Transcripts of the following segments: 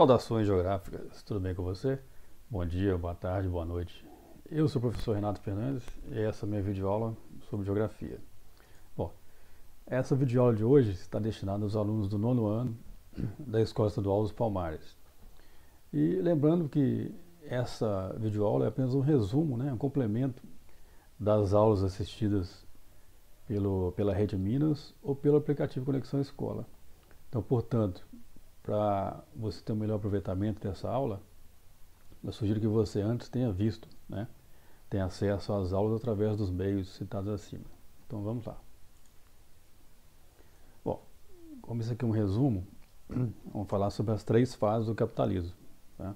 Saudações geográficas, tudo bem com você? Bom dia, boa tarde, boa noite. Eu sou o professor Renato Fernandes e essa é a minha videoaula sobre geografia. Bom, essa videoaula de hoje está destinada aos alunos do nono ano da Escola Estadual dos Palmares. E lembrando que essa videoaula é apenas um resumo, um complemento das aulas assistidas pela Rede Minas ou pelo aplicativo Conexão Escola. Então, portanto, para você ter um melhor aproveitamento dessa aula, eu sugiro que você antes tenha visto, tenha acesso às aulas através dos meios citados acima. Então vamos lá. Bom, como isso aqui é um resumo, vamos falar sobre as 3 fases do capitalismo. Tá?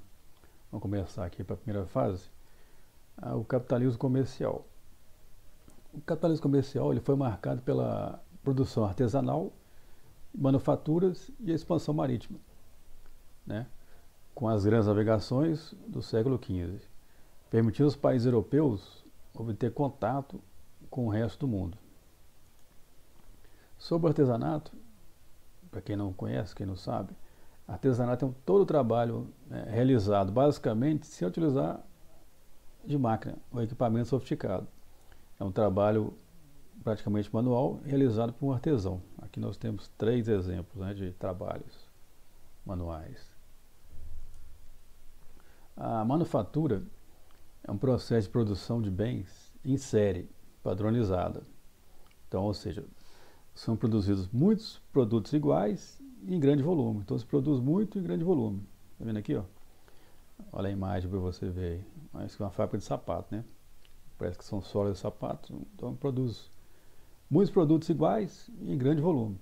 Vamos começar aqui para a primeira fase, o capitalismo comercial. O capitalismo comercial ele foi marcado pela produção artesanal, manufaturas e a expansão marítima, com as grandes navegações do século XV, permitiu aos países europeus obter contato com o resto do mundo. Sobre o artesanato, para quem não conhece, quem não sabe, artesanato é todo o trabalho realizado basicamente sem utilizar de máquina ou equipamento sofisticado. É um trabalho praticamente manual realizado por um artesão. Aqui nós temos 3 exemplos de trabalhos manuais. A manufatura é um processo de produção de bens em série, padronizada. Então, ou seja, são produzidos muitos produtos iguais em grande volume. Então, se produz muito em grande volume. Está vendo aqui? Ó? Olha a imagem para você ver. Isso é uma fábrica de sapato, Parece que são solas de sapato. Então, produz muitos produtos iguais em grande volume.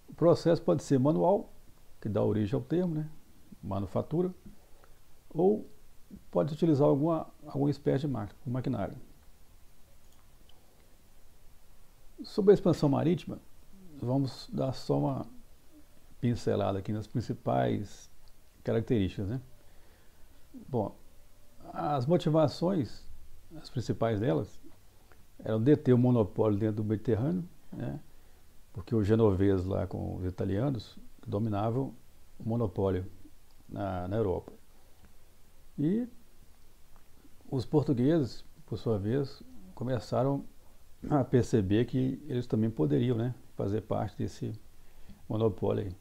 O processo pode ser manual, que dá origem ao termo, manufatura, ou pode utilizar alguma espécie de máquina, um maquinário. Sobre a expansão marítima, vamos dar só uma pincelada aqui nas principais características. Bom, as motivações, as principais delas, eram deter o monopólio dentro do Mediterrâneo, porque os genoveses lá com os italianos dominavam o monopólio na Europa. E os portugueses, por sua vez, começaram a perceber que eles também poderiam fazer parte desse monopólio aí.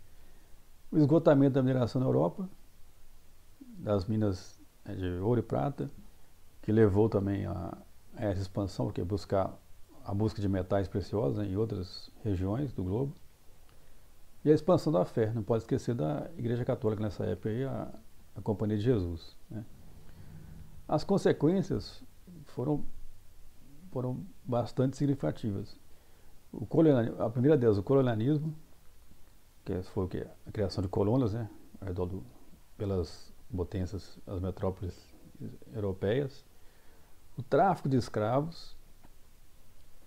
O esgotamento da mineração na Europa, das minas de ouro e prata, que levou também a essa expansão, que é a busca de metais preciosos em outras regiões do globo. E a expansão da fé, não pode esquecer da Igreja Católica nessa época aí, a Companhia de Jesus. As consequências foram bastante significativas. A primeira delas, o colonialismo, que foi a criação de colônias, pelas potências, as metrópoles europeias. O tráfico de escravos,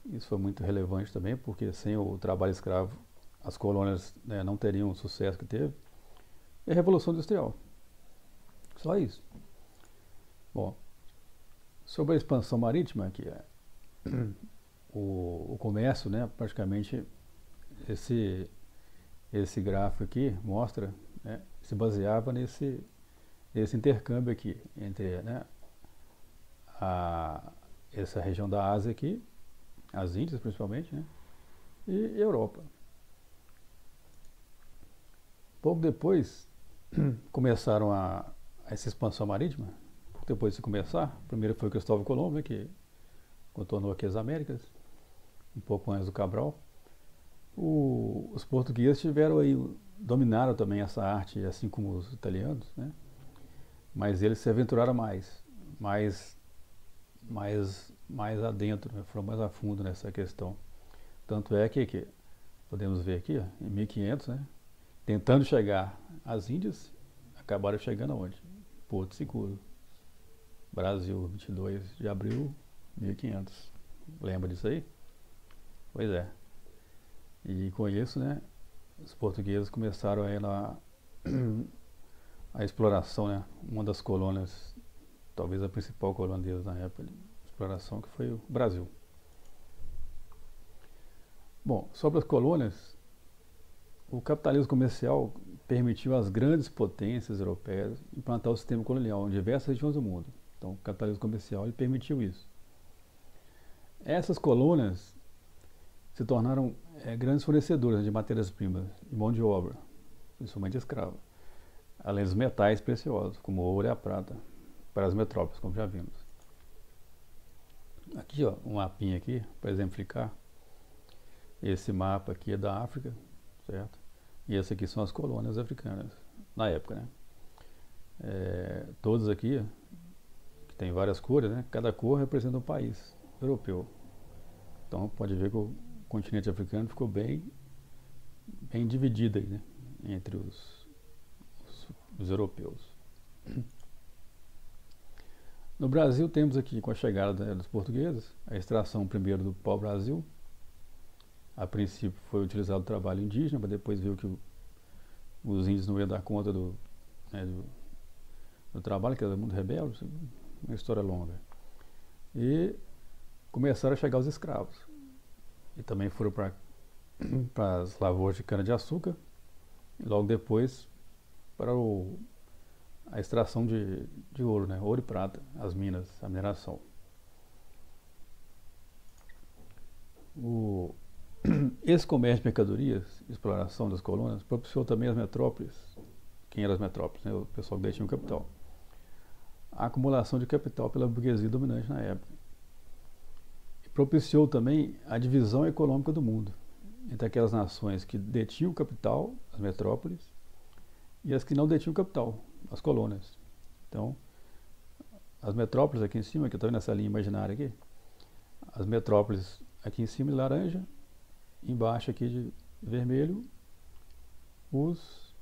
isso foi muito relevante também, porque sem o trabalho escravo, as colônias não teriam o sucesso que teve. E a Revolução Industrial. Só isso. Bom, sobre a expansão marítima, que é o comércio, praticamente esse gráfico aqui mostra, se baseava nesse intercâmbio aqui entre essa região da Ásia aqui, as Índias principalmente, e Europa. Pouco depois começaram essa expansão marítima. Pouco depois de começar, primeiro foi Cristóvão Colombo, que contornou aqui as Américas, um pouco antes do Cabral. Os portugueses dominaram também essa arte, assim como os italianos, mas eles se aventuraram mais adentro, foram mais a fundo nessa questão. Tanto é que podemos ver aqui, em 1500, tentando chegar às Índias, acabaram chegando aonde? Porto Seguro, Brasil, 22 de abril de 1500. Lembra disso aí? Pois é. E com isso, os portugueses começaram a exploração, uma das colônias, talvez a principal colônia deles na época de exploração, que foi o Brasil. Bom, sobre as colônias, o capitalismo comercial permitiu às grandes potências europeias implantar o sistema colonial em diversas regiões do mundo. Então, o capitalismo comercial ele permitiu isso. Essas colônias se tornaram grandes fornecedoras de matérias-primas e mão de obra, principalmente escrava, além dos metais preciosos, como o ouro e a prata, para as metrópoles, como já vimos. Aqui, ó, um mapinha aqui, para exemplificar. Esse mapa aqui é da África, certo? E esse aqui são as colônias africanas, na época, né? Todos aqui, que tem várias cores, né? Cada cor representa um país europeu. Então, pode ver que o continente africano ficou bem dividido aí, né? Entre os europeus. No Brasil temos aqui, com a chegada dos portugueses, a extração primeiro do pau-brasil. A princípio foi utilizado o trabalho indígena, mas depois viu que os índios não iam dar conta do trabalho, que era muito rebelde, uma história longa. E começaram a chegar os escravos. E também foram para as lavouras de cana-de-açúcar, e logo depois para a extração de ouro, né? Ouro e prata, as minas, a mineração. Esse comércio de mercadorias, exploração das colônias, propiciou também as metrópoles. Quem eram as metrópoles? Né? O pessoal que detinha o capital. A acumulação de capital pela burguesia dominante na época. E propiciou também a divisão econômica do mundo entre aquelas nações que detinham o capital, as metrópoles, e as que não detinham o capital, as colônias. Então, as metrópoles aqui em cima, que eu estou vendo nessa linha imaginária aqui, as metrópoles aqui em cima de laranja, embaixo aqui de vermelho, os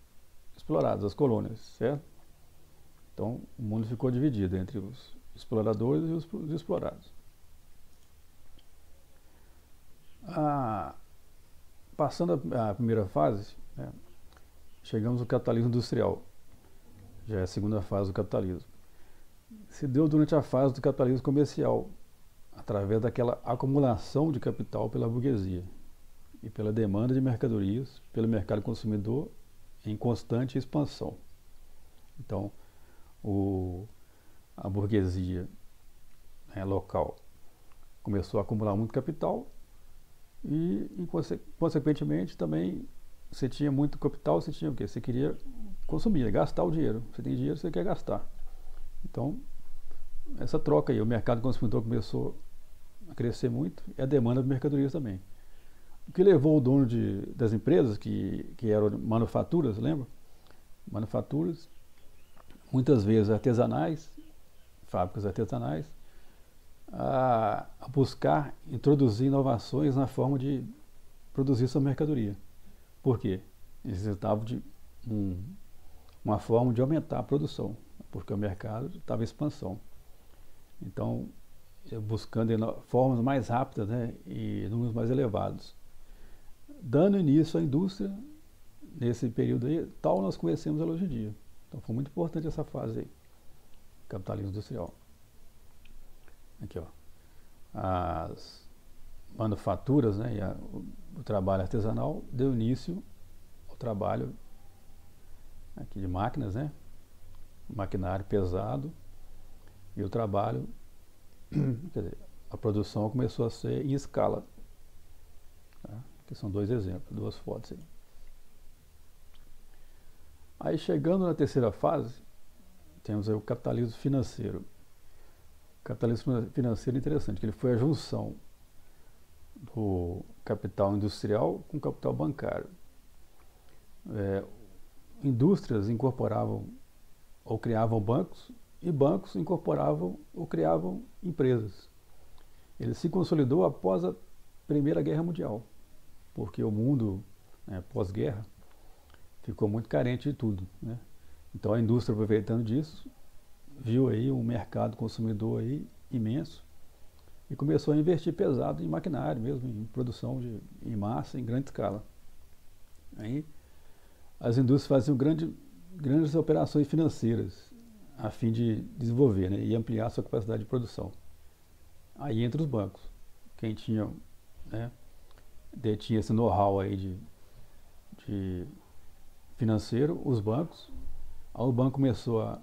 explorados, as colônias, certo? Então, o mundo ficou dividido entre os exploradores e os explorados. Passando a primeira fase, né, chegamos ao capitalismo industrial. Já é a segunda fase do capitalismo. Se deu durante a fase do capitalismo comercial, através daquela acumulação de capital pela burguesia e pela demanda de mercadorias pelo mercado consumidor em constante expansão. Então, a burguesia, né, local começou a acumular muito capital e consequentemente, também você tinha muito capital, você tinha o quê? Você queria consumir, gastar o dinheiro. Você tem dinheiro, você quer gastar. Então, essa troca aí, o mercado consumidor começou a crescer muito e a demanda de mercadorias também. O que levou o dono das empresas, que eram manufaturas, lembra? Manufaturas, muitas vezes artesanais, fábricas artesanais, a buscar introduzir inovações na forma de produzir sua mercadoria. Por quê? Eles necessitavam de uma forma de aumentar a produção, porque o mercado estava em expansão. Então, buscando formas mais rápidas, né, e números mais elevados. Dando início à indústria, nesse período aí, tal nós conhecemos ela hoje em dia. Então foi muito importante essa fase aí, capitalismo industrial. Aqui, ó, as manufaturas, né, e o trabalho artesanal deu início ao trabalho aqui de máquinas, né, maquinário pesado, e o trabalho, quer dizer, a produção começou a ser em escala. Tá? Aqui são dois exemplos, duas fotos aí. Aí chegando na terceira fase, temos aí o capitalismo financeiro. O capitalismo financeiro é interessante, que ele foi a junção do capital industrial com o capital bancário. Indústrias incorporavam ou criavam bancos, e bancos incorporavam ou criavam empresas. Ele se consolidou após a Primeira Guerra Mundial, porque o mundo, né, pós-guerra ficou muito carente de tudo, né? Então a indústria, aproveitando disso, viu aí um mercado consumidor aí imenso e começou a investir pesado em maquinário mesmo, em produção em massa, em grande escala. Aí as indústrias faziam grandes operações financeiras a fim de desenvolver, né, e ampliar sua capacidade de produção. Aí entra os bancos. Quem tinha, né, detinha esse know-how aí de financeiro, os bancos. Aí o banco começou a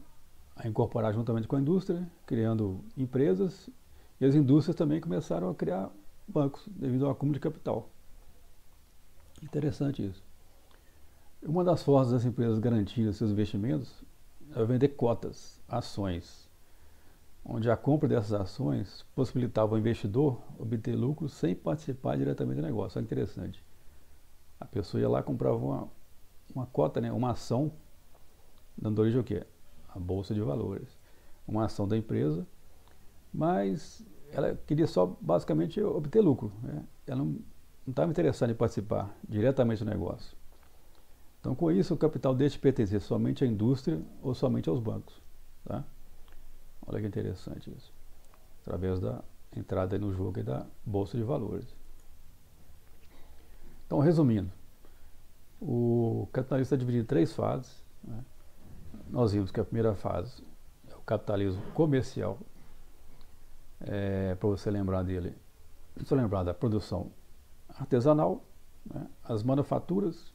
incorporar juntamente com a indústria, criando empresas, e as indústrias também começaram a criar bancos devido ao acúmulo de capital. Interessante isso. Uma das formas das empresas garantirem seus investimentos é vender cotas, ações, onde a compra dessas ações possibilitava ao investidor obter lucro sem participar diretamente do negócio. Olha que interessante. A pessoa ia lá e comprava uma cota, né, uma ação, dando origem ao quê? A Bolsa de Valores. Uma ação da empresa, mas ela queria só basicamente obter lucro, né? Ela não estava interessada em participar diretamente do negócio. Então, com isso, o capital deixa de pertencer somente à indústria ou somente aos bancos. Tá? Olha que interessante isso. Através da entrada no jogo e da Bolsa de Valores. Então, resumindo, o capitalismo está dividido em 3 fases. Né? Nós vimos que a primeira fase é o capitalismo comercial. Para você lembrar dele, se lembrar da produção artesanal, né? As manufaturas,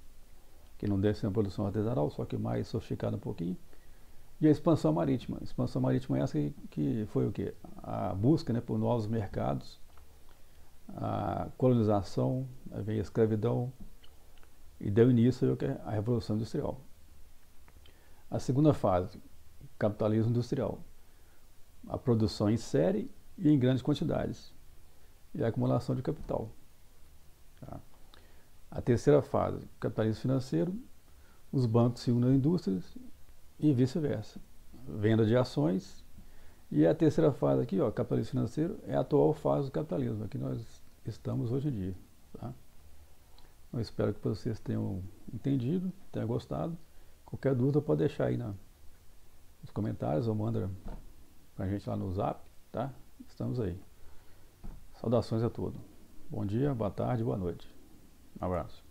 que não deve ser uma produção artesanal, só que mais sofisticada um pouquinho, e a expansão marítima. A expansão marítima é essa que foi o quê? A busca, né, por novos mercados, a colonização, veio a escravidão, e deu início à Revolução Industrial. A segunda fase, capitalismo industrial. A produção em série e em grandes quantidades, e a acumulação de capital. Tá? A terceira fase, capitalismo financeiro, os bancos se unem às indústrias e vice-versa. Venda de ações. E a terceira fase aqui, ó, capitalismo financeiro, é a atual fase do capitalismo, que nós estamos hoje em dia. Tá? Eu espero que vocês tenham entendido, tenham gostado. Qualquer dúvida pode deixar aí nos comentários ou manda pra gente lá no Zap, tá? Estamos aí. Saudações a todos. Bom dia, boa tarde, boa noite. Um abraço.